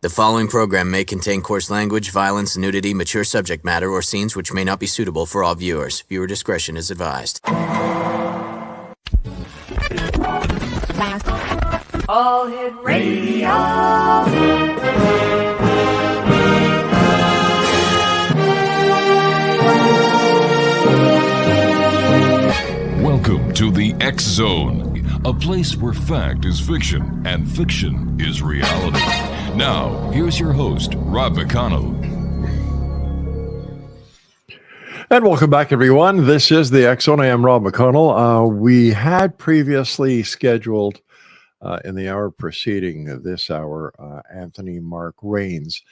The following program may contain coarse language, violence, nudity, mature subject matter, or scenes which may not be suitable for all viewers. Viewer discretion is advised. All Hit Radio. Welcome to the X Zone, a place where fact is fiction and fiction is reality. Now, here's your host, Rob McConnell. And welcome back, everyone. This is the X Zone. I am Rob McConnell. We had previously scheduled in the hour preceding this hour, Anthony Mark Rains.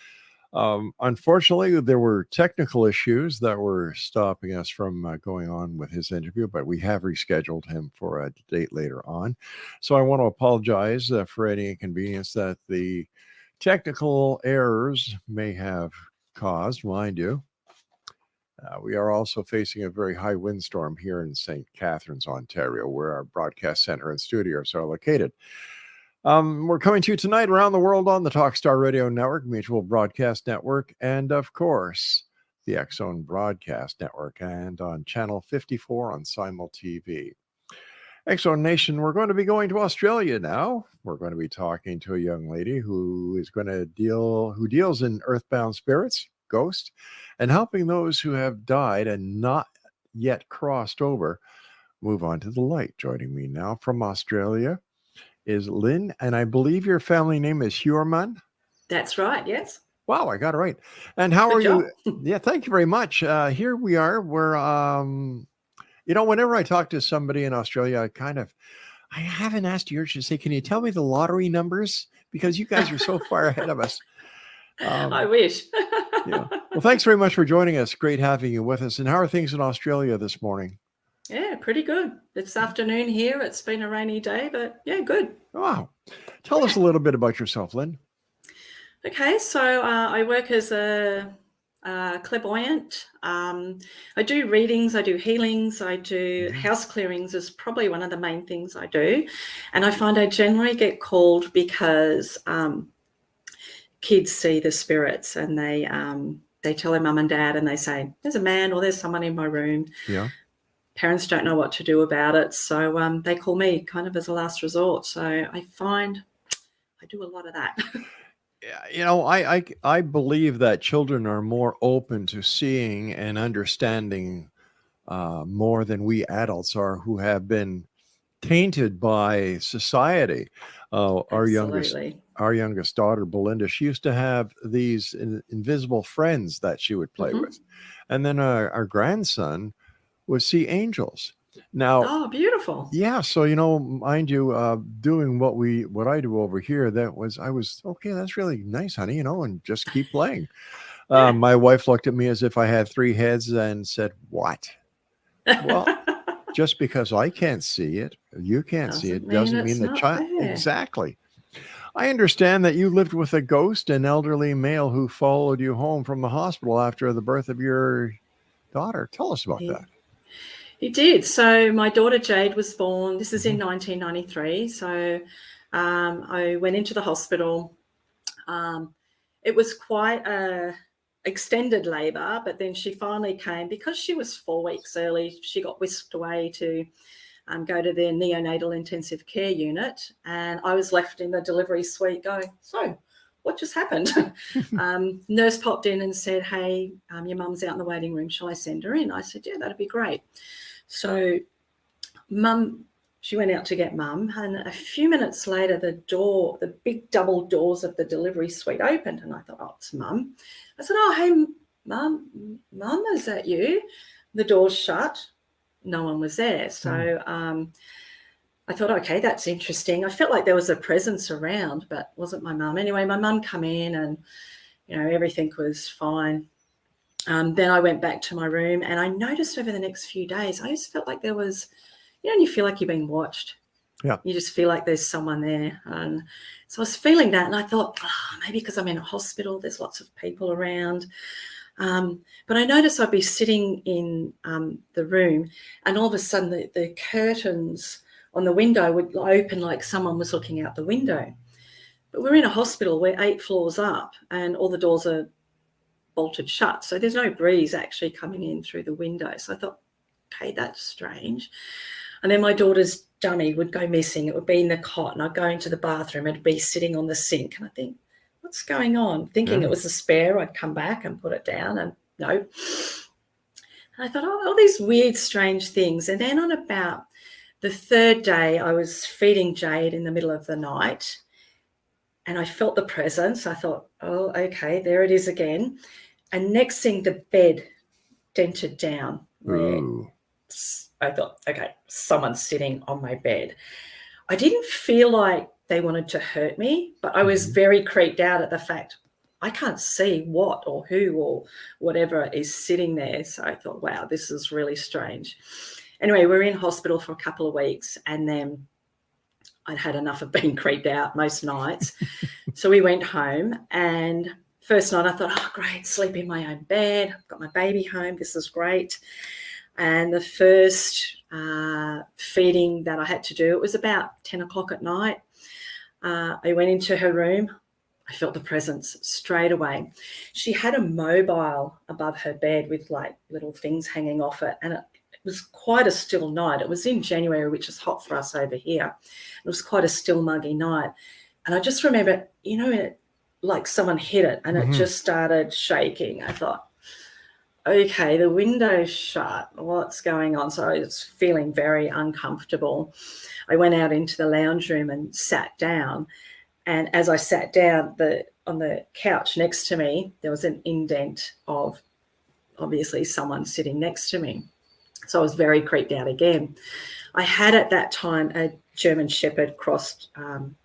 Unfortunately, there were technical issues that were stopping us from going on with his interview, but we have rescheduled him for a date later on. So I want to apologize for any inconvenience that the technical errors may have caused, mind you. We are also facing a very high windstorm here in St. Catharines, Ontario, where our broadcast center and studios are located. We're coming to you tonight around the world on the TWATNews Radio Network, Mutual Broadcast Network, and of course, the X Zone Broadcast Network, and on Channel 54 on Simul TV. X Zone Nation, we're going to be going to Australia now. We're going to be talking to a young lady who deals in earthbound spirits, ghosts, and helping those who have died and not yet crossed over move on to the light. Joining me now from Australia is LYNNE, and I believe your family name is HEUERMANN. That's right, yes. Wow, I got it right. And how are you? Yeah, thank you very much. Here we are. We're, whenever I talk to somebody in Australia, I haven't asked you to say, can you tell me the lottery numbers? Because you guys are so far ahead of us. I wish. Yeah. Well, thanks very much for joining us. Great having you with us. And how are things in Australia this morning? Yeah, pretty good. It's afternoon here. It's been a rainy day, but yeah, good. Wow. Tell us a little bit about yourself, LYNNE. Okay, so I work as a clairvoyant. I do readings, I do healings, I do house clearings is probably one of the main things I do. And I find I generally get called because kids see the spirits and they tell their mum and dad and they say, there's a man or there's someone in my room. Yeah. Parents don't know what to do about it. So they call me kind of as a last resort. So I find I do a lot of that. Yeah, I believe that children are more open to seeing and understanding more than we adults are, who have been tainted by society. Our youngest daughter, Belinda, she used to have these invisible friends that she would play with. And then our grandson would see angels. Now, oh, beautiful. Yeah, so mind you, doing what I do over here, I was okay, that's really nice, honey, and just keep playing. Yeah. My wife looked at me as if I had three heads and said, what? Well, just because I can't see it, you can't see it, doesn't mean the child. Exactly. I understand that you lived with a ghost, an elderly male who followed you home from the hospital after the birth of your daughter. Tell us about that. He did. So my daughter Jade was born. This is in 1993. So I went into the hospital. It was quite a extended labor, but then she finally came because she was 4 weeks early. She got whisked away to go to the neonatal intensive care unit, and I was left in the delivery suite going, so what just happened? Nurse popped in and said, hey, your mum's out in the waiting room. Shall I send her in? I said, yeah, that'd be great. So she went out to get mum, and a few minutes later, the big double doors of the delivery suite opened, and I thought, oh, it's mum. I said, oh, hey, mum, is that you? The doors shut. No one was there. So I thought, okay, that's interesting. I felt like there was a presence around, but it wasn't my mum. Anyway, my mum came in and, everything was fine. Then I went back to my room, and I noticed over the next few days, I just felt like there was, you feel like you're being watched. Yeah. You just feel like there's someone there. And so I was feeling that, and I thought, maybe because I'm in a hospital, there's lots of people around. But I noticed I'd be sitting in the room, and all of a sudden the curtains on the window would open like someone was looking out the window. But we're in a hospital, we're 8 floors up and all the doors are bolted shut. So there's no breeze actually coming in through the window. So I thought, okay, that's strange. And then my daughter's dummy would go missing. It would be in the cot and I'd go into the bathroom. It'd be sitting on the sink. And I think, what's going on? Thinking it was a spare, I'd come back and put it down and no. And I thought, oh, all these weird, strange things. And then on about the 3rd day, I was feeding Jade in the middle of the night and I felt the presence. I thought, oh, okay, there it is again. And next thing, the bed dented down. I thought, okay, someone's sitting on my bed. I didn't feel like they wanted to hurt me, but I was very creeped out at the fact I can't see what or who or whatever is sitting there. So I thought, wow, this is really strange. Anyway, we're in hospital for a couple of weeks and then I'd had enough of being creeped out most nights. So we went home and first night I thought, oh, great, sleep in my own bed. I've got my baby home. This is great. And the first feeding that I had to do, it was about 10 o'clock at night. I went into her room. I felt the presence straight away. She had a mobile above her bed with like little things hanging off it. And it was quite a still night. It was in January, which is hot for us over here. It was quite a still, muggy night. And I just remember, like someone hit it and it just started shaking. I thought, okay, the window's shut. What's going on? So I was feeling very uncomfortable. I went out into the lounge room and sat down. And as I sat down on the couch next to me, there was an indent of obviously someone sitting next to me. So I was very creeped out again. I had at that time a German Shepherd crossed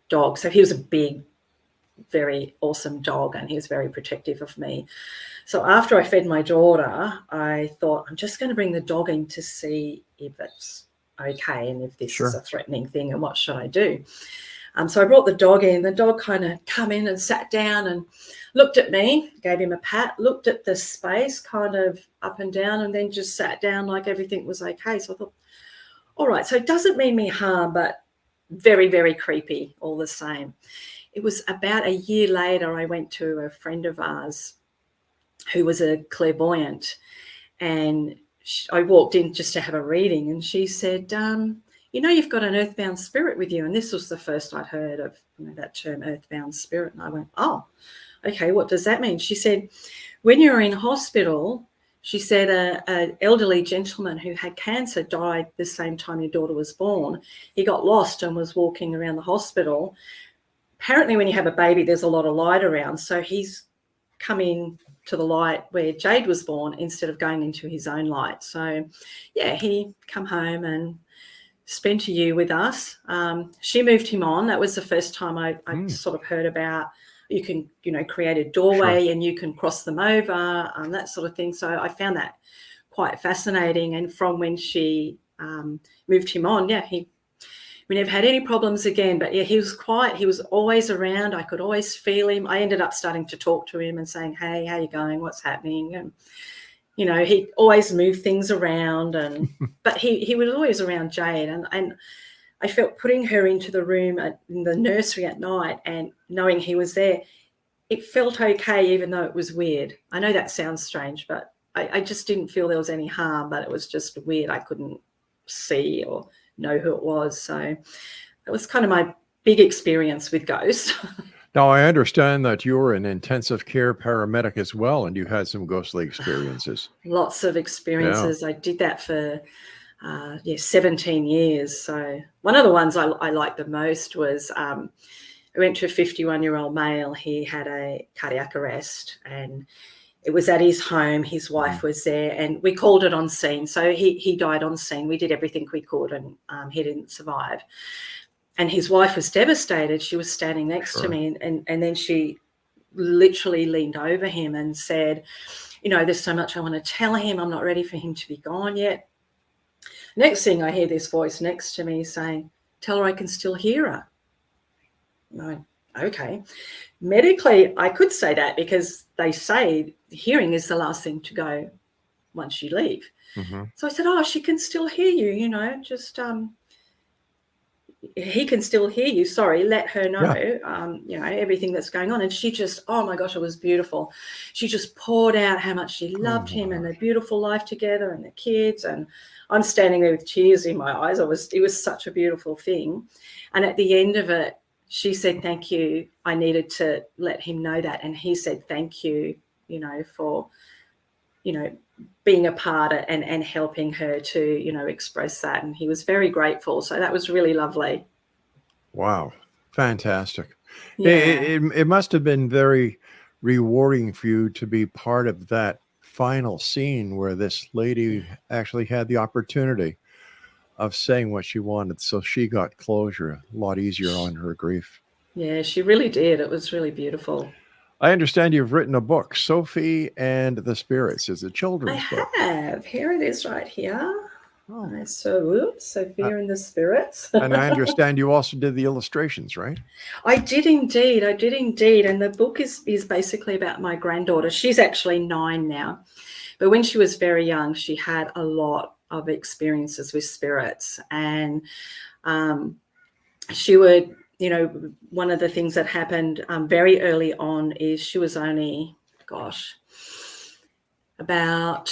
dog. So he was a big, very awesome dog and he was very protective of me. So after I fed my daughter, I thought, I'm just going to bring the dog in to see if it's okay and if this is a threatening thing and what should I do. So I brought the dog in. The dog kind of come in and sat down and looked at me, gave him a pat, looked at the space kind of up and down and then just sat down like everything was okay. So I thought, all right, so it doesn't mean me harm, but very, very creepy all the same. It was about a year later, I went to a friend of ours who was a clairvoyant and I walked in just to have a reading and she said, you've got an earthbound spirit with you. And this was the first I'd heard of that term earthbound spirit. And I went, oh, okay, what does that mean? She said, when you're in hospital, she said an elderly gentleman who had cancer died the same time your daughter was born. He got lost and was walking around the hospital. Apparently when you have a baby, there's a lot of light around. So he's come in to the light where Jade was born instead of going into his own light. So, yeah, he come home and spent a year with us. She moved him on. That was the first time I sort of heard about you can, create a doorway and you can cross them over, that sort of thing. So I found that quite fascinating. And from when she moved him on, we never had any problems again. But, yeah, he was quiet. He was always around. I could always feel him. I ended up starting to talk to him and saying, hey, how you going? What's happening? And, he always moved things around. But he was always around Jade. And I felt putting her into the room in the nursery at night and knowing he was there, it felt okay, even though it was weird. I know that sounds strange, but I just didn't feel there was any harm, but it was just weird. I couldn't see or know who it was. So that was kind of my big experience with ghosts. Now, I understand that you were an intensive care paramedic as well, and you had some ghostly experiences. Lots of experiences. Yeah. I did that for 17 years. So one of the ones I liked the most was I went to a 51-year-old male. He had a cardiac arrest and it was at his home. His wife was there and we called it on scene. So he died on scene. We did everything we could and he didn't survive. And his wife was devastated. She was standing next to me and then she literally leaned over him and said, there's so much I want to tell him. I'm not ready for him to be gone yet. Next thing I hear this voice next to me saying, tell her I can still hear her. And I went, okay. Medically, I could say that because they say hearing is the last thing to go once you leave. Mm-hmm. So I said, she can still hear you, just he can still hear you. Sorry, let her know, Yeah. everything that's going on. And she just, oh my gosh, it was beautiful. She just poured out how much she loved him and their beautiful life together and the kids. And I'm standing there with tears in my eyes. It was such a beautiful thing. And at the end of it, she said, thank you. I needed to let him know that. And he said, thank you, for, being a part and helping her to, express that. And he was very grateful. So that was really lovely. Wow. Fantastic. Yeah. It must have been very rewarding for you to be part of that final scene where this lady actually had the opportunity of saying what she wanted. So she got closure a lot easier on her grief. Yeah, she really did. It was really beautiful. I understand you've written a book, Sophie and the Spirits. It's a children's book. I have. Here it is right here. Oh. Sophia and the Spirits. And I understand you also did the illustrations, right? I did indeed. And the book is basically about my granddaughter. She's actually 9 now. But when she was very young, she had a lot of experiences with spirits. And she would, one of the things that happened very early on is she was only, about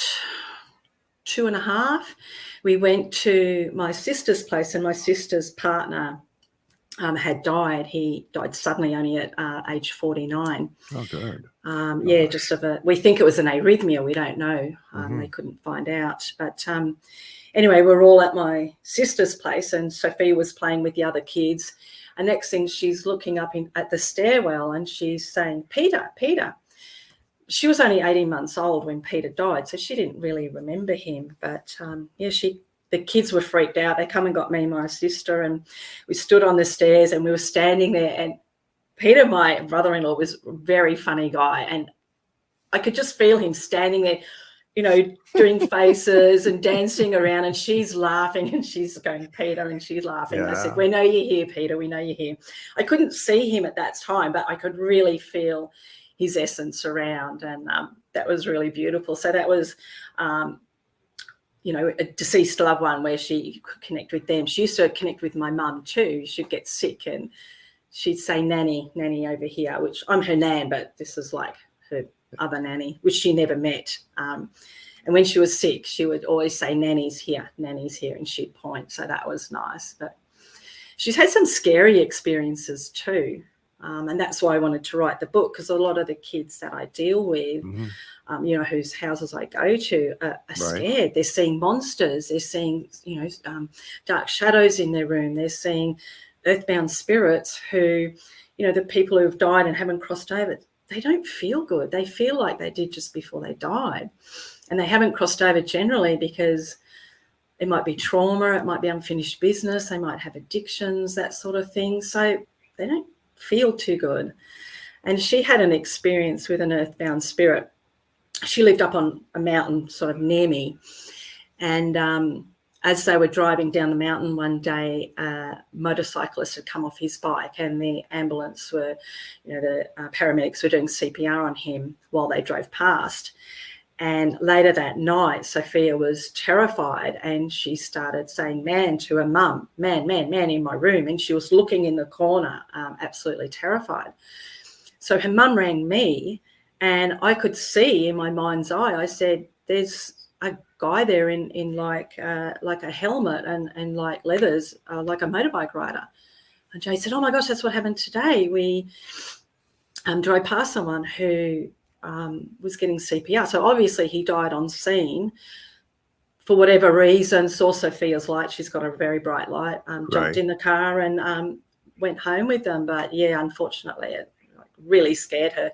2.5. We went to my sister's place, and my sister's partner had died. He died suddenly, only at age 49. Oh, good. We think it was an arrhythmia. We don't know. They couldn't find out. But anyway, we're all at my sister's place, and Sophia was playing with the other kids. And next thing, she's looking up at the stairwell, and she's saying, Peter, Peter. She was only 18 months old when Peter died, so she didn't really remember him. But the kids were freaked out. They come and got me and my sister, and we stood on the stairs, and we were standing there. And Peter, my brother-in-law, was a very funny guy, and I could just feel him standing there, doing faces and dancing around, and she's laughing, and she's going, Peter, and she's laughing. Yeah. I said, we know you're here, Peter. We know you're here. I couldn't see him at that time, but I could really feel his essence around, and that was really beautiful. So that was, a deceased loved one where she could connect with them. She used to connect with my mum too. She'd get sick and she'd say, Nanny over here, which I'm her nan, but this is like her other nanny, which she never met. And when she was sick, she would always say, Nanny's here, and she'd point. So that was nice. But she's had some scary experiences too. And that's why I wanted to write the book, because a lot of the kids that I deal with, whose houses I go to are scared. They're seeing monsters. They're seeing, dark shadows in their room. They're seeing earthbound spirits who, the people who have died and haven't crossed over, they don't feel good. They feel like they did just before they died. And they haven't crossed over generally because it might be trauma, it might be unfinished business, they might have addictions, that sort of thing. So they don't feel too good. And she had an experience with an earthbound spirit. She lived up on a mountain sort of near me, and as they were driving down the mountain one day, a motorcyclist had come off his bike, and the ambulance were, the paramedics were doing CPR on him while they drove past. And later that night, Sophia was terrified, and she started saying, man, to her mum, man in my room. And she was looking in the corner, absolutely terrified. So her mum rang me, and I could see in my mind's eye, I said, there's a guy there in like a helmet and like leathers, like a motorbike rider. And Jay said, oh my gosh, that's what happened today. We drove past someone who was getting CPR. So obviously he died on scene for whatever reason, saw Sophia's light. She's got a very bright light, jumped in the car and went home with them. But yeah, unfortunately it really scared her.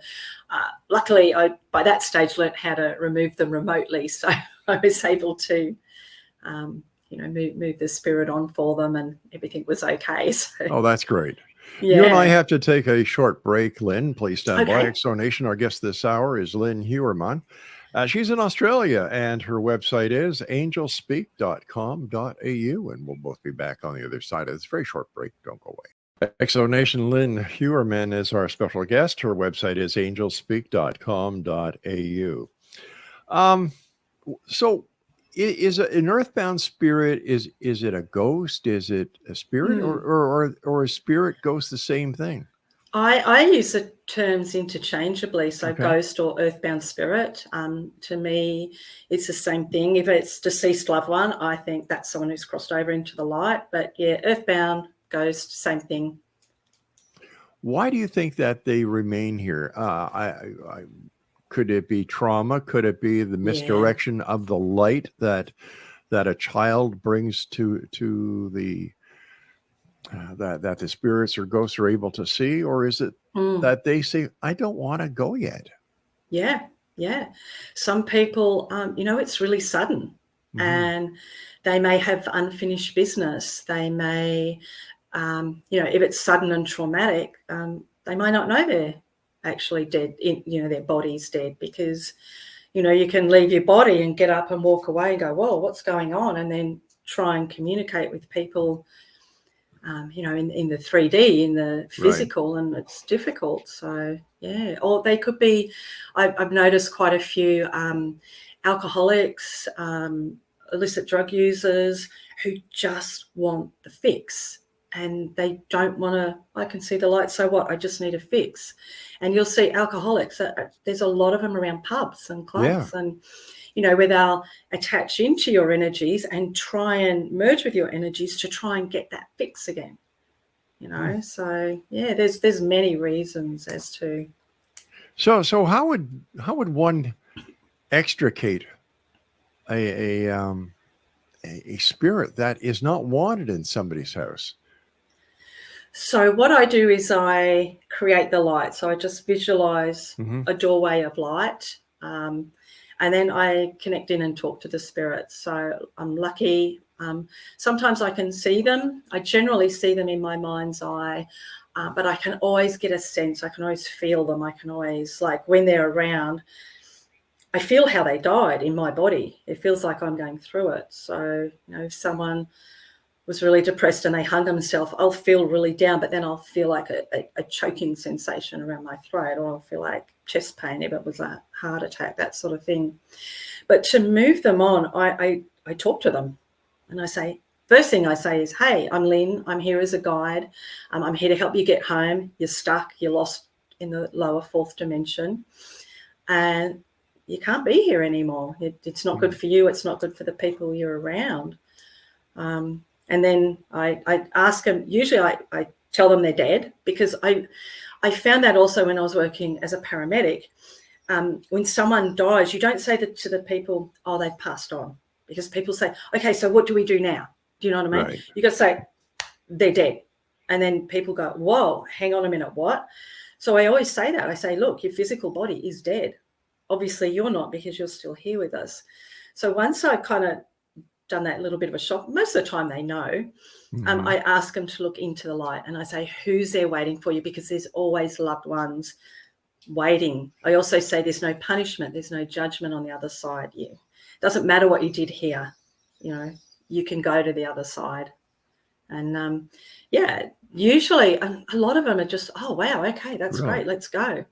Luckily, I, by that stage, learnt how to remove them remotely. So I was able to, move the spirit on for them, and everything was okay. So, oh, that's great. Yeah. You and I have to take a short break, Lynn. Please stand by. Exonation. Our guest this hour is LYNNE HEUERMANN. She's in Australia, and her website is angelspeak.com.au, and we'll both be back on the other side of this very short break. Don't go away. Exonation. LYNNE HEUERMANN is our special guest. Her website is angelspeak.com.au. So is an earthbound spirit, is it a ghost? Is it a spirit, or a spirit ghost the same thing? I use the terms interchangeably, so Okay. ghost or earthbound spirit. To me, it's the same thing. If it's deceased loved one, I think that's someone who's crossed over into the light. But yeah, earthbound, ghost, same thing. Why do you think that they remain here? Could it be trauma? Could it be the misdirection of the light that a child brings to the that the spirits or ghosts are able to see? Or is it that they say, I don't want to go yet? Yeah. Some people, it's really sudden, and they may have unfinished business. They may, if it's sudden and traumatic, they might not know they're actually dead, their body's dead, because, you can leave your body and get up and walk away and go, whoa, what's going on? And then try and communicate with people, in the 3D, in the physical, right. And it's difficult. So, yeah. Or they could be, I've noticed quite a few alcoholics, illicit drug users who just want the fix. And they don't want to, I can see the light, so what? I just need a fix. And you'll see alcoholics, there's a lot of them around pubs and clubs, and, where they'll attach into your energies and try and merge with your energies to try and get that fix again. So yeah, there's many reasons as to. So how would one extricate a spirit that is not wanted in somebody's house? So what I do is I create the light. So I just visualize a doorway of light, and then I connect in and talk to the spirits. So I'm lucky. Sometimes I can see them. I generally see them in my mind's eye, but I can always get a sense. I can always feel them. I can always, like when they're around, I feel how they died in my body. It feels like I'm going through it. So, if someone was really depressed and they hung themselves, I'll feel really down, but then I'll feel like a choking sensation around my throat, or I'll feel like chest pain if it was a heart attack, that sort of thing. But to move them on, I talk to them, and I say, first thing I say is, hey, I'm Lynn. I'm here as a guide. I'm here to help you get home. You're stuck. You're lost in the lower fourth dimension, and you can't be here anymore. It's not good for you. It's not good for the people you're around. And then I ask them, usually I tell them they're dead, because I found that also when I was working as a paramedic. When someone dies, you don't say that to the people, oh, they've passed on, because people say, okay, so what do we do now? Do you know what I mean? Right. You got to say, they're dead. And then people go, whoa, hang on a minute, what? So I always say that. I say, look, your physical body is dead. Obviously you're not, because you're still here with us. So once I kind of done that little bit of a shock, most of the time they know, I ask them to look into the light, and I say, who's there waiting for you? Because there's always loved ones waiting. I also say there's no punishment, there's no judgment on the other side. It doesn't matter what you did here, you can go to the other side. And usually a lot of them are just, oh wow, okay, that's great, let's go.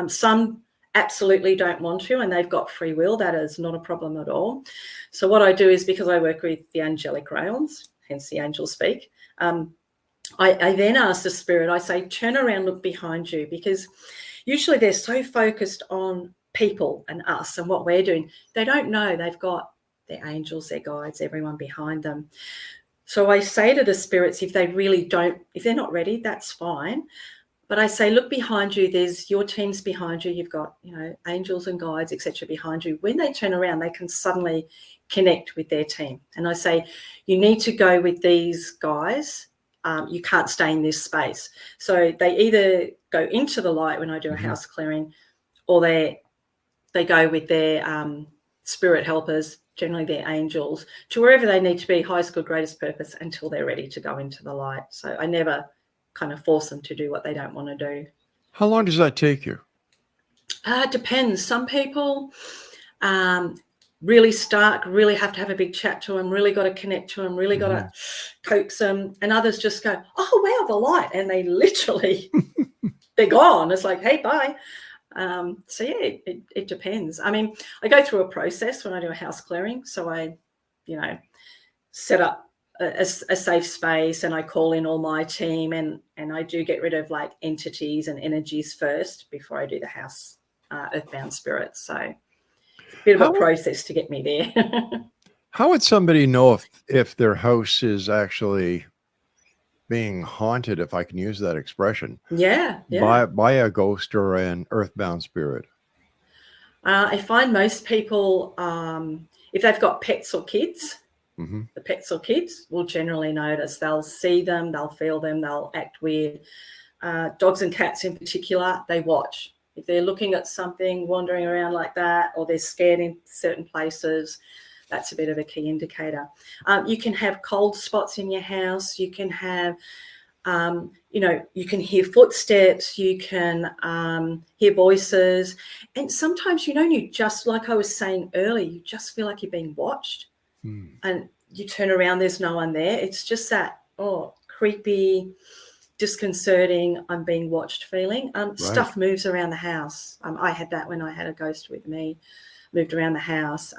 Some absolutely don't want to, and they've got free will. That is not a problem at all. So what I do is, because I work with the angelic realms, hence the angels speak, I then ask the spirit, I say, turn around, look behind you, because usually they're so focused on people and us and what we're doing, they don't know they've got their angels, their guides, everyone behind them. So I say to the spirits, if they're not ready, that's fine. But I say, look behind you, there's your team's behind you. You've got, angels and guides, etc. behind you. When they turn around, they can suddenly connect with their team. And I say, you need to go with these guys. You can't stay in this space. So they either go into the light when I do a house clearing, or they go with their spirit helpers, generally their angels, to wherever they need to be, highest good, greatest purpose, until they're ready to go into the light. So I never kind of force them to do what they don't want to do. How long does that take you? It depends. Some people really stuck, really have to have a big chat to them, really got to connect to them, really got to coax them, and others just go, oh wow, the light, and they literally they're gone. It's like, hey, bye. So yeah, it depends. I mean, I go through a process when I do a house clearing. So I, set up a safe space, and I call in all my team, and I do get rid of like entities and energies first before I do the house earthbound spirits. So a bit of a How process to get me there. how would somebody know if their house is actually being haunted, if I can use that expression, Yeah. by a ghost or an earthbound spirit? I find most people, if they've got pets or kids, Hmm. the pets or kids will generally notice. They'll see them, they'll feel them, they'll act weird. Dogs and cats in particular, they watch. If they're looking at something, wandering around like that, or they're scared in certain places, that's a bit of a key indicator. You can have cold spots in your house. You can have, you can hear footsteps. You can hear voices. And sometimes, you just, like I was saying earlier, you just feel like you're being watched. And you turn around, there's no one there. It's just that, creepy, disconcerting, I'm being watched feeling. Stuff moves around the house. I had that when I had a ghost with me, moved around the house.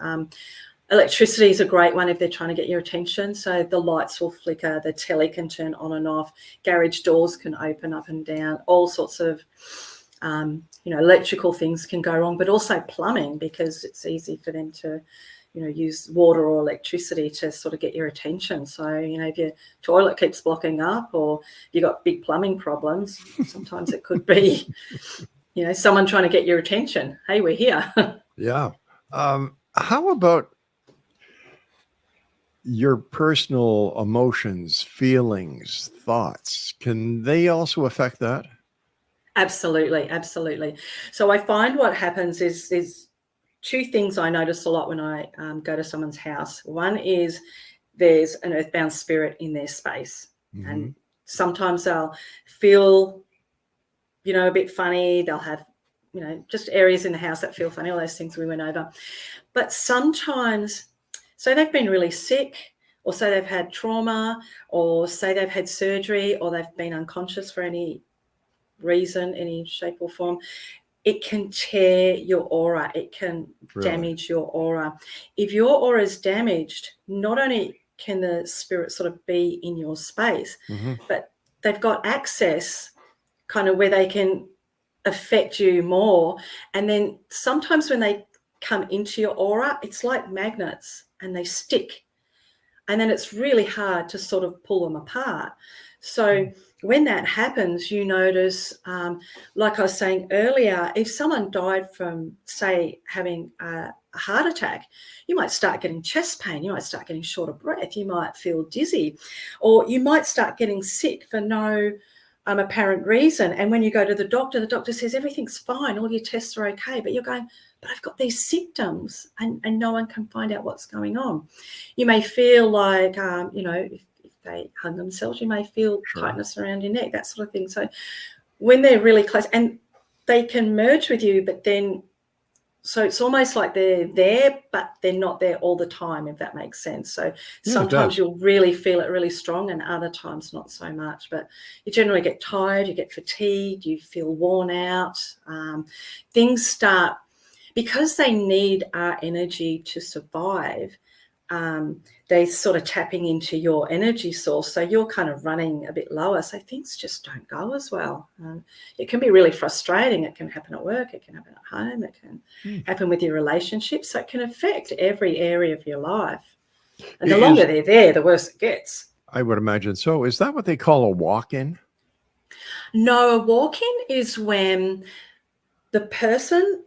Electricity is a great one if they're trying to get your attention. So the lights will flicker, the telly can turn on and off, garage doors can open up and down, all sorts of, electrical things can go wrong, but also plumbing, because it's easy for them to use water or electricity to sort of get your attention. So, if your toilet keeps blocking up, or you've got big plumbing problems, sometimes it could be, someone trying to get your attention. Hey, we're here. Yeah. How about your personal emotions, feelings, thoughts? Can they also affect that? Absolutely. So I find what happens is two things I notice a lot when I go to someone's house. One is there's an earthbound spirit in their space. And sometimes they'll feel, a bit funny. They'll have, just areas in the house that feel funny, all those things we went over. But sometimes, so they've been really sick, or say they've had trauma, or say they've had surgery, or they've been unconscious for any reason, any shape or form. It can tear your aura. It can damage your aura. If your aura is damaged, not only can the spirit sort of be in your space, but they've got access kind of where they can affect you more. And then sometimes when they come into your aura, it's like magnets and they stick. And then it's really hard to sort of pull them apart. So when that happens, you notice, like I was saying earlier, if someone died from, say, having a heart attack, you might start getting chest pain, you might start getting short of breath, you might feel dizzy, or you might start getting sick for no apparent reason. And when you go to the doctor says everything's fine, all your tests are okay, but you're going, but I've got these symptoms, and no one can find out what's going on. You may feel like, if they hung themselves, you may feel tightness around your neck, that sort of thing. So when they're really close, and they can merge with you, but then, so it's almost like they're there, but they're not there all the time, if that makes sense. So sometimes you'll really feel it really strong, and other times not so much. But you generally get tired, you get fatigued, you feel worn out. Things start, because they need our energy to survive, they're sort of tapping into your energy source. So you're kind of running a bit lower. So things just don't go as well. It can be really frustrating. It can happen at work. It can happen at home. It can happen with your relationships. So it can affect every area of your life. And the longer they're there, the worse it gets. I would imagine so. Is that what they call a walk-in? No, a walk-in is when the person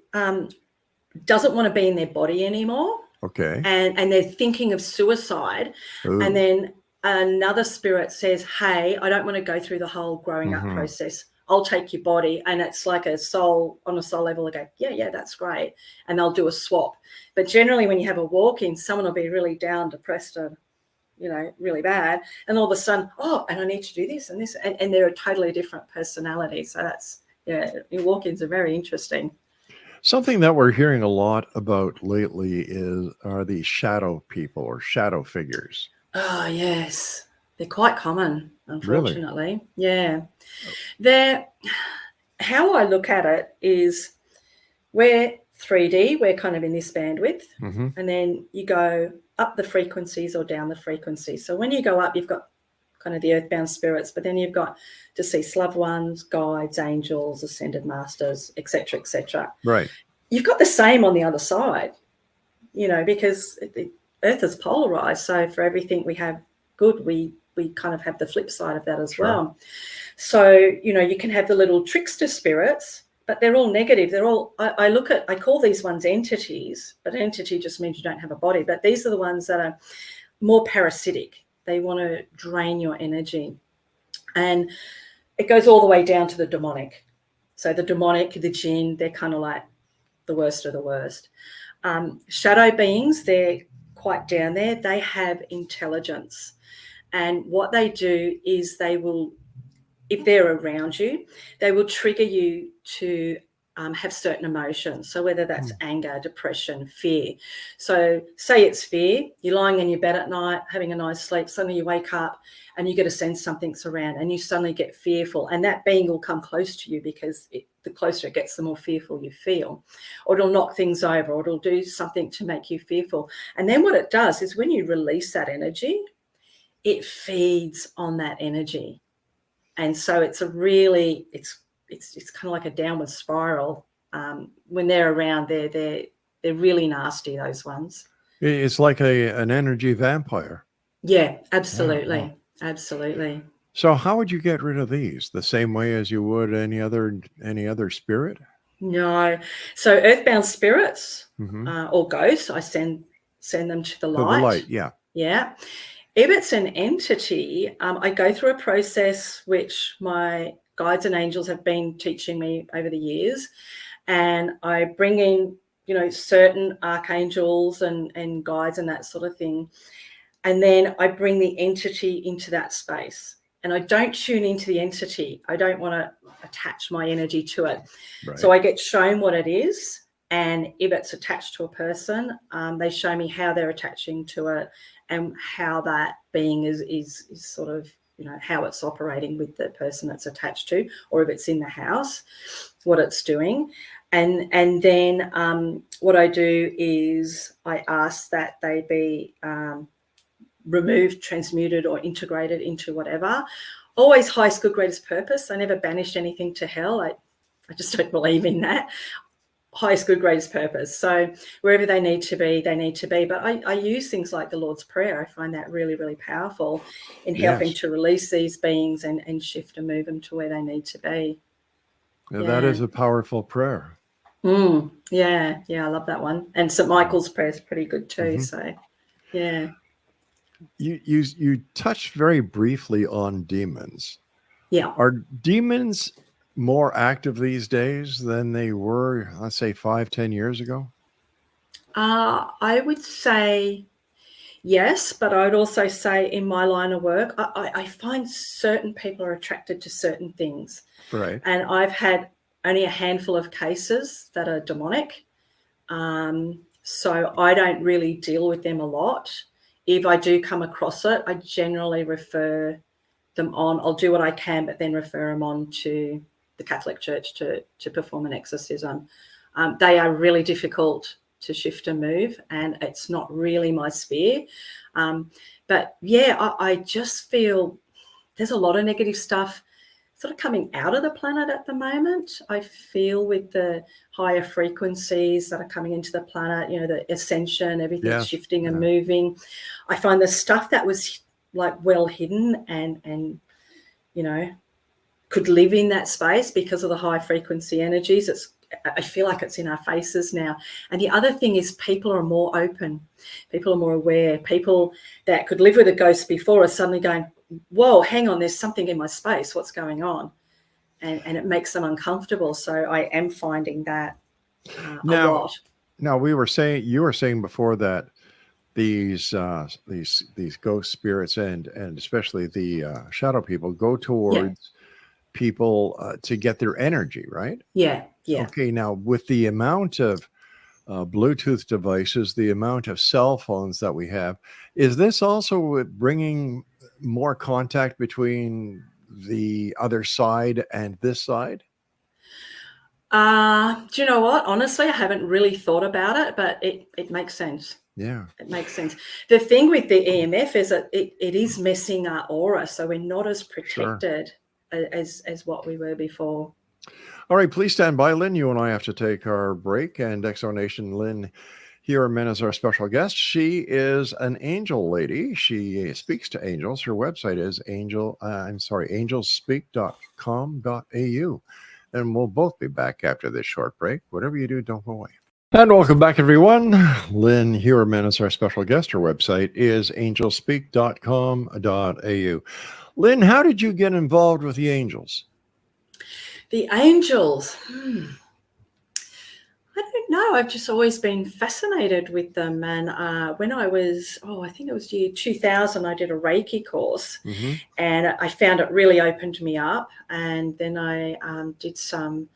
doesn't want to be in their body anymore. Okay. And they're thinking of suicide. Ooh. And then another spirit says, hey, I don't want to go through the whole growing up process. I'll take your body. And it's like on a soul level, they go, yeah, that's great. And they'll do a swap. But generally when you have a walk-in, someone will be really down, depressed, and, really bad. And all of a sudden, and I need to do this and this. And they're a totally different personality. So that's, walk-ins are very interesting. Something that we're hearing a lot about lately are these shadow people or shadow figures. Oh, yes. They're quite common, unfortunately. Really? Yeah. How I look at it is we're 3D, we're kind of in this bandwidth, Mm-hmm. and then you go up the frequencies or down the frequencies. So when you go up, you've got kind of the earthbound spirits, but then you've got deceased loved ones, guides, angels, ascended masters, etc., etc. Right. You've got the same on the other side, because the Earth is polarized. So for everything we have good, we kind of have the flip side of that as well. So, you can have the little trickster spirits, but they're all negative. They're all, I call these ones entities, but entity just means you don't have a body. But these are the ones that are more parasitic. They want to drain your energy. And it goes all the way down to the demonic. So the demonic, the jinn, they're kind of like the worst of the worst. Shadow beings, they're quite down there. They have intelligence. And what they do is they will, if they're around you, they will trigger you to have certain emotions. So whether that's anger, depression, fear. So say it's fear, you're lying in your bed at night, having a nice sleep, suddenly you wake up and you get a sense something's around and you suddenly get fearful, and that being will come close to you because the closer it gets, the more fearful you feel. Or it'll knock things over, or it'll do something to make you fearful. And then what it does is when you release that energy, it feeds on that energy. And so it's it's kind of like a downward spiral. When they're around, they're really nasty, those ones. It's like an energy vampire. Yeah, absolutely. Wow. Absolutely. So how would you get rid of these? The same way as you would any other spirit? No. So earthbound spirits Mm-hmm. or ghosts, I send them to the light. To the light, yeah. Yeah. If it's an entity, I go through a process which my guides and angels have been teaching me over the years, and I bring in, certain archangels and guides and that sort of thing, and then I bring the entity into that space, and I don't tune into the entity. I don't want to attach my energy to it. Right. So I get shown what it is, and if it's attached to a person, they show me how they're attaching to it and how that being is sort of, how it's operating with the person it's attached to, or if it's in the house, what it's doing. And then what I do is I ask that they be removed, transmuted, or integrated into whatever. Always highest good, greatest purpose. I never banished anything to hell. I just don't believe in that. Highest good, greatest purpose. So wherever they need to be, they need to be. But I use things like the Lord's Prayer. I find that really, really powerful in helping to release these beings and shift and move them to where they need to be. Yeah. That is a powerful prayer. Yeah, I love that one. And St. Michael's Prayer is pretty good too. Mm-hmm. So, yeah. You touched very briefly on demons. Yeah. Are demons more active these days than they were, let's say, 5-10 years ago? I would say yes, but I would also say in my line of work, I find certain people are attracted to certain things. Right. And I've had only a handful of cases that are demonic. So I don't really deal with them a lot. If I do come across it, I generally refer them on. I'll do what I can, but then refer them on to the Catholic Church to perform an exorcism. They are really difficult to shift and move, and it's not really my sphere. But yeah, I just feel there's a lot of negative stuff sort of coming out of the planet at the moment. I feel with the higher frequencies that are coming into the planet, the ascension, everything's shifting and moving. I find the stuff that was like well hidden and could live in that space because of the high frequency energies. I feel like it's in our faces now. And the other thing is people are more open. People are more aware. People that could live with a ghost before are suddenly going, whoa, hang on, there's something in my space. What's going on? And it makes them uncomfortable. So I am finding that a lot. Now, you were saying before that these ghost spirits and especially the shadow people go towards people to get their energy, right? Yeah. Okay, now with the amount of Bluetooth devices, the amount of cell phones that we have, is this also bringing more contact between the other side and this side? Do you know what? Honestly, I haven't really thought about it, but it makes sense. Yeah, It makes sense. The thing with the EMF is that it is messing our aura, so we're not as sure. protected as what we were before. All right, please stand by, Lynn. You and I have to take our break. And Exonation LYNNE HEUERMANN is our special guest. She is an angel lady. She speaks to angels. Her website is angelspeak.com.au. And we'll both be back after this short break. Whatever you do, don't go away. And welcome back, everyone. LYNNE HEUERMANN is our special guest. Her website is angelspeak.com.au. Lynn, how did you get involved with the angels? The angels. I don't know. I've just always been fascinated with them. And when I was, I think it was year 2000, I did a Reiki course, and I found it really opened me up. And then I did some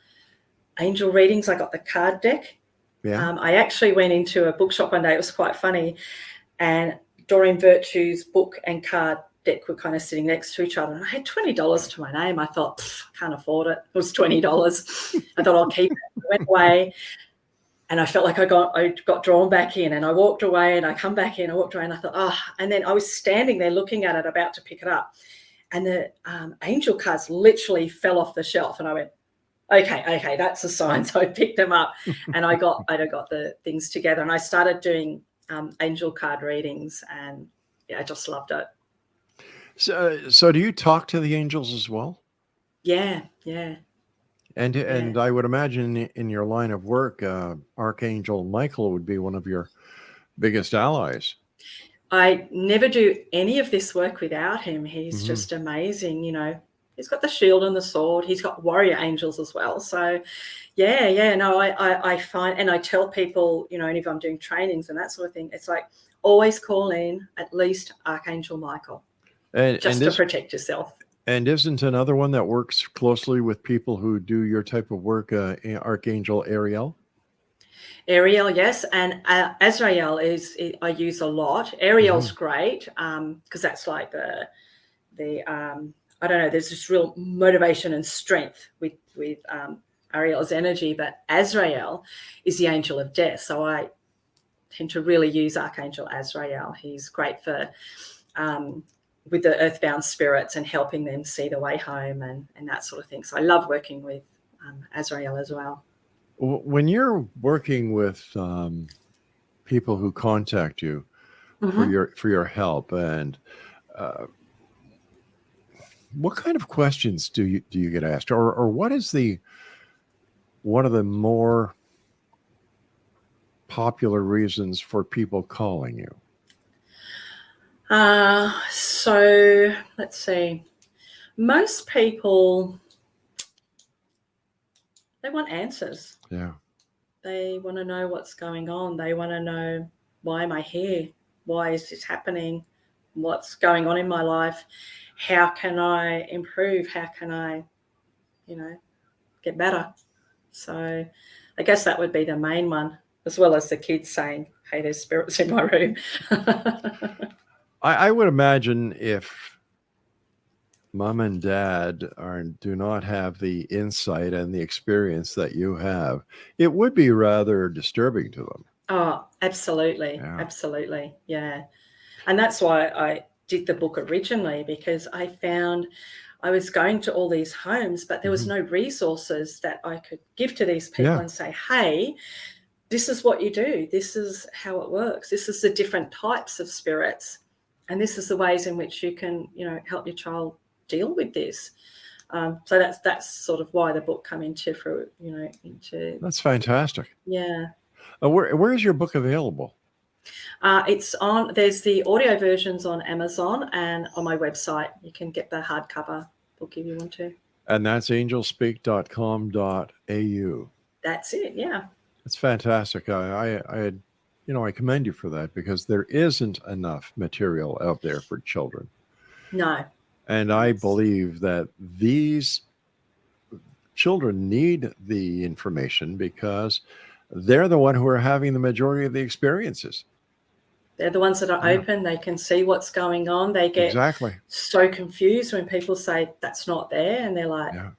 angel readings. I got the card deck. Yeah. I actually went into a bookshop one day. It was quite funny. And Doreen Virtue's book and card deck were kind of sitting next to each other. And I had $20 to my name. I thought, I can't afford it. It was $20. I thought I'll keep it. I went away. And I felt like I got drawn back in, and I walked away, and I come back in, I walked away, and I thought, and then I was standing there looking at it, about to pick it up. And the angel cards literally fell off the shelf, and I went, okay, that's a sign. So I picked them up, and I got the things together, and I started doing angel card readings, and I just loved it. So do you talk to the angels as well? Yeah. And I would imagine in your line of work, Archangel Michael would be one of your biggest allies. I never do any of this work without him. He's just amazing. He's got the shield and the sword. He's got warrior angels as well. So I find, and I tell people, and if I'm doing trainings and that sort of thing, it's like always call in at least Archangel Michael to protect yourself. And isn't another one that works closely with people who do your type of work, Archangel Ariel? Ariel, yes. And Azrael I use a lot. Ariel's great because that's like the I don't know, there's this real motivation and strength with Ariel's energy, but Azrael is the angel of death. So I tend to really use Archangel Azrael. He's great for with the earthbound spirits and helping them see the way home and that sort of thing. So I love working with Azrael as well. When you're working with people who contact you for your help, and what kind of questions do you get asked, or what is one of the more popular reasons for people calling you? So let's see. Most people, they want answers. Yeah. They want to know what's going on. They want to know, why am I here? Why is this happening? What's going on in my life? How can I improve? How can I, get better? So I guess that would be the main one, as well as the kids saying, hey, there's spirits in my room. I would imagine if mom and dad do not have the insight and the experience that you have, it would be rather disturbing to them. Oh, absolutely. Yeah. Absolutely. Yeah. And that's why I did the book originally, because I found I was going to all these homes, but there was no resources that I could give to these people and say, hey, this is what you do. This is how it works. This is the different types of spirits. And this is the ways in which you can, help your child deal with this. So that's sort of why the book come into. That's fantastic. Yeah. Where is your book available? It's on. There's the audio versions on Amazon, and on my website you can get the hardcover book if you want to. And that's angelspeak.com.au. That's it. Yeah. It's fantastic. I commend you for that, because there isn't enough material out there for children. No. And I believe that these children need the information because they're the one who are having the majority of the experiences. They're the ones that are open. They can see what's going on. They get so confused when people say that's not there, and they're like, I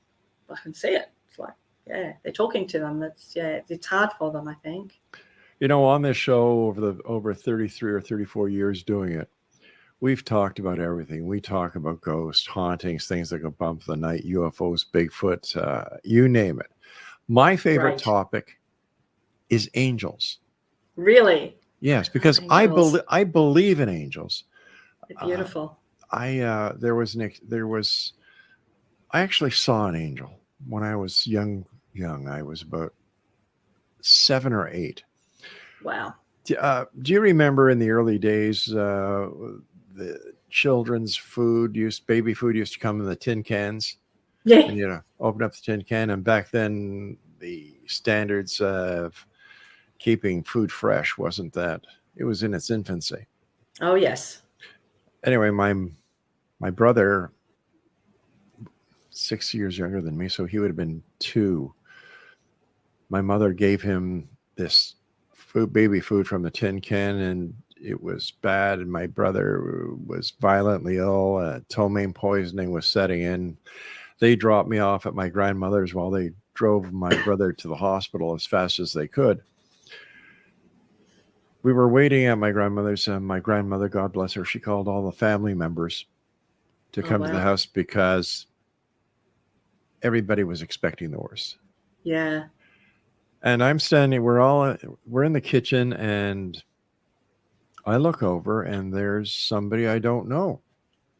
can see it. It's like, they're talking to them. It's hard for them, I think. You know, on this show over 33 or 34 years doing it, we've talked about everything. We talk about ghosts, hauntings, things that go bump the night, UFOs, Bigfoot, you name it. My favorite Right. topic is angels. Really? Yes, because Angels. I believe in angels. They're beautiful. I actually saw an angel when I was young. I was about 7 or 8. Wow. Do you remember in the early days, the children's baby food used to come in the tin cans? Yeah. And open up the tin can, and back then the standards of keeping food fresh wasn't that. It was in its infancy. Oh, yes. Anyway, my brother, 6 years younger than me, so he would have been 2. My mother gave him this baby food from the tin can, and it was bad, and my brother was violently ill. Ptomaine poisoning was setting in. They dropped me off at my grandmother's while they drove my brother to the hospital as fast as they could. We were waiting at my grandmother's, and my grandmother, God bless her, she called all the family members to come to the house because everybody was expecting the worst. Yeah. And I'm standing, we're in the kitchen, and I look over, and there's somebody I don't know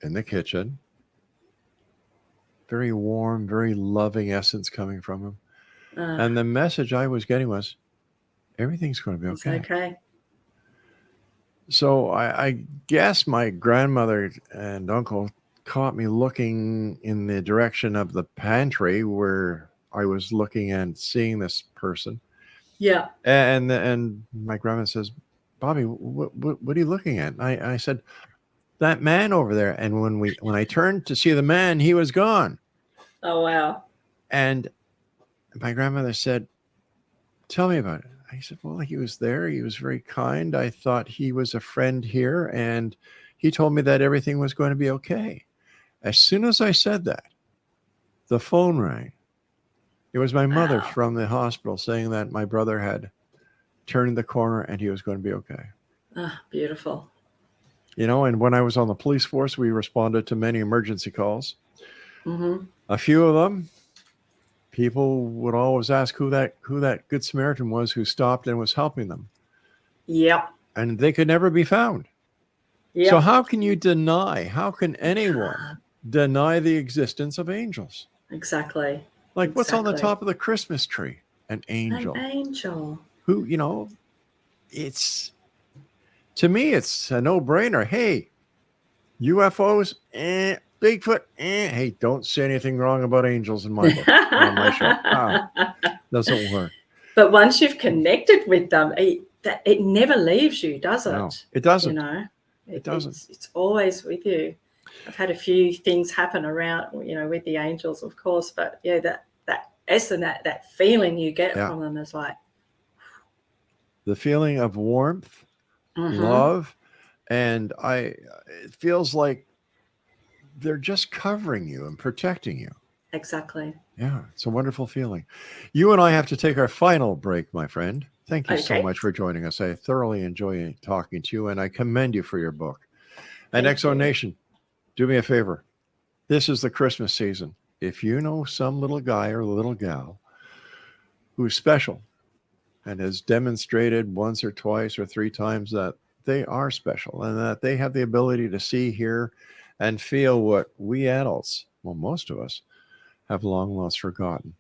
in the kitchen. Very warm, very loving essence coming from him. And the message I was getting was, everything's going to be okay. It's okay. So I guess my grandmother and uncle caught me looking in the direction of the pantry where I was looking and seeing this person. Yeah. And my grandma says, Bobby, what are you looking at? And I said, that man over there. And when I turned to see the man, he was gone. Oh, wow. And my grandmother said, tell me about it. I said, well, he was there. He was very kind. I thought he was a friend here, and he told me that everything was going to be okay. As soon as I said that, the phone rang. It was my mother from the hospital saying that my brother had turned the corner and he was going to be okay. Beautiful. And when I was on the police force, we responded to many emergency calls. Mm-hmm. A few of them, people would always ask who that Good Samaritan was who stopped and was helping them. Yep. And they could never be found. Yep. So how can anyone deny the existence of angels? Exactly. Like what's on the top of the Christmas tree? An angel. An angel. Who, to me, it's a no-brainer. Hey, UFOs, Bigfoot, hey, don't say anything wrong about angels in my book, on my show. Doesn't work. But once you've connected with them, it never leaves you, does it? No, it doesn't. It doesn't. It's always with you. I've had a few things happen around, with the angels, of course, but that essence, that feeling you get from them is like the feeling of warmth, love, and it feels like they're just covering you and protecting you. Exactly. Yeah, it's a wonderful feeling. You and I have to take our final break, my friend. Thank you so much for joining us. I thoroughly enjoy talking to you, and I commend you for your book. And Exo Nation, do me a favor. This is the Christmas season. If you know some little guy or little gal who's special and has demonstrated once or twice or 3 times that they are special and that they have the ability to see, hear, and feel what we adults, well, most of us, have long lost forgotten.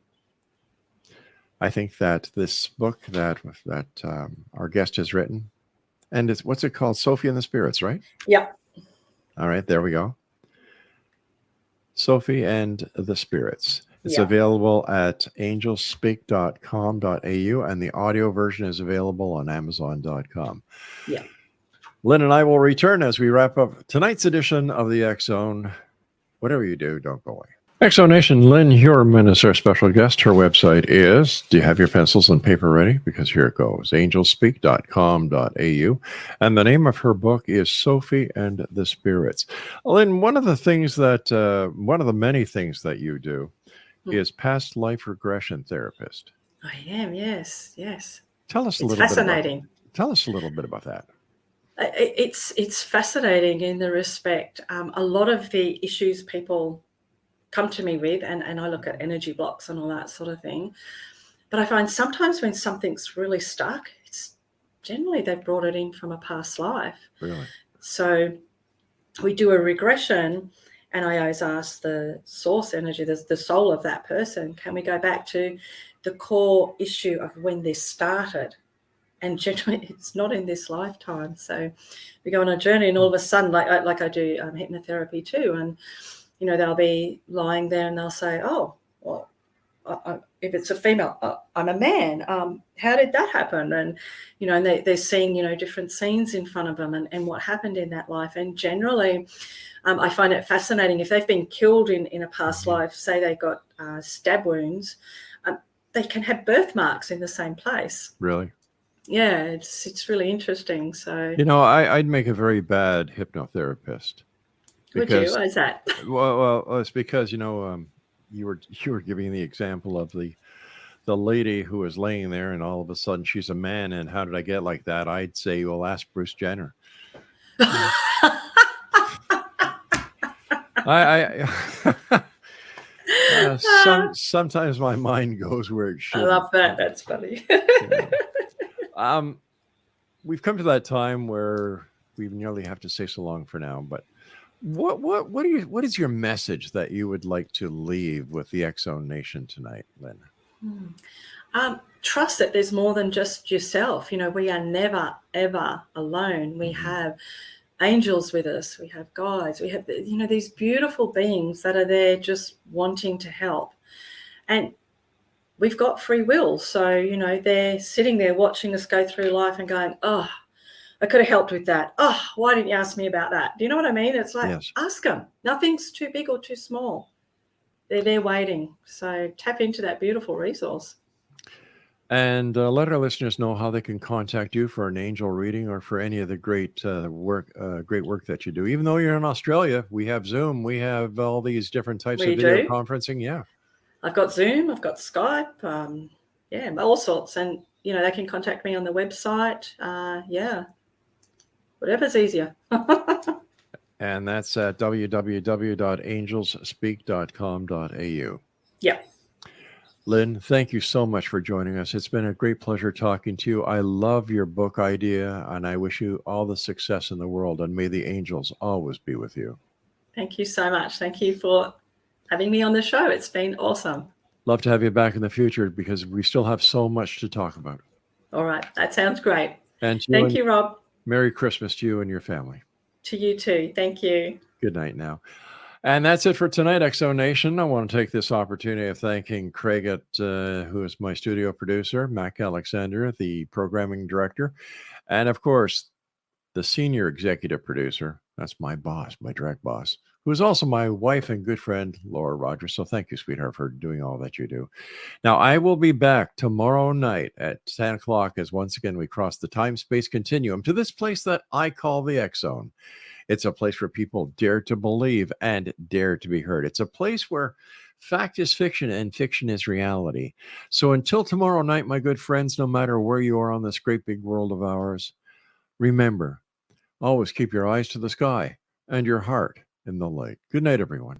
I think that this book that our guest has written, and what's it called? Sophie and the Spirits, right? Yeah. All right, there we go. Sophie and the Spirits. It's available at angelspeak.com.au, and the audio version is available on Amazon.com. Yeah. Lynn and I will return as we wrap up tonight's edition of the X Zone. Whatever you do, don't go away. Exo Nation, LYNNE HEUERMANN is our special guest. Her website is, do you have your pencils and paper ready? Because here it goes, angelspeak.com.au. And the name of her book is Sophie and the Spirits. LYNNE, one of the many things that you do is past life regression therapist. I am, yes, yes. Tell us a It's little fascinating. Tell us a little bit about that. It's fascinating in the respect, a lot of the issues people come to me with, and I look at energy blocks and all that sort of thing. But I find sometimes when something's really stuck, it's generally they've brought it in from a past life. Really? So we do a regression, and I always ask the source energy, the soul of that person, can we go back to the core issue of when this started? And generally it's not in this lifetime. So we go on a journey, and all of a sudden, like I do hypnotherapy too, and they'll be lying there and they'll say, oh, well, if it's a female, I'm a man. How did that happen? And, and they're seeing, different scenes in front of them and what happened in that life. And generally, I find it fascinating. If they've been killed in a past life, say they got stab wounds, they can have birthmarks in the same place. Really? Yeah, it's really interesting. So, I'd make a very bad hypnotherapist. Would you? Why is that? Well, it's because, you were giving the example of the lady who was laying there, and all of a sudden she's a man. And how did I get like that? I'd say, well, ask Bruce Jenner. Sometimes my mind goes where it should. I love that. That's funny. We've come to that time where we nearly have to say so long for now. But what is your message that you would like to leave with the X-Zone Nation tonight, Lynn? Trust that there's more than just yourself. We are never ever alone. We have angels with us. We have guides. We have these beautiful beings that are there just wanting to help, and we've got free will. So they're sitting there watching us go through life and going, oh, I could have helped with that. Oh, why didn't you ask me about that? Do you know what I mean? It's like, yes. Ask them. Nothing's too big or too small. They're there waiting. So tap into that beautiful resource. And let our listeners know how they can contact you for an angel reading or for any of the great work that you do. Even though you're in Australia, we have Zoom. We have all these different types of video conferencing. Yeah. I've got Zoom. I've got Skype. All sorts. And, they can contact me on the website. Whatever's easier. And that's at www.angelsspeak.com.au. Yeah. Lynn, thank you so much for joining us. It's been a great pleasure talking to you. I love your book idea, and I wish you all the success in the world, and may the angels always be with you. Thank you so much. Thank you for having me on the show. It's been awesome. Love to have you back in the future because we still have so much to talk about. All right. That sounds great. And thank you, Rob. Merry Christmas to you and your family. To you too. Thank you. Good night now. And that's it for tonight, X-Zone Nation. I want to take this opportunity of thanking Craig, who is my studio producer, Mac Alexander, the programming director, and of course, the senior executive producer. That's my boss, my direct boss, who is also my wife and good friend, Laura Rogers. So thank you, sweetheart, for doing all that you do. Now, I will be back tomorrow night at 10 o'clock as once again we cross the time-space continuum to this place that I call the X-Zone. It's a place where people dare to believe and dare to be heard. It's a place where fact is fiction and fiction is reality. So until tomorrow night, my good friends, no matter where you are on this great big world of ours, remember, always keep your eyes to the sky and your heart in the light. Good night, everyone.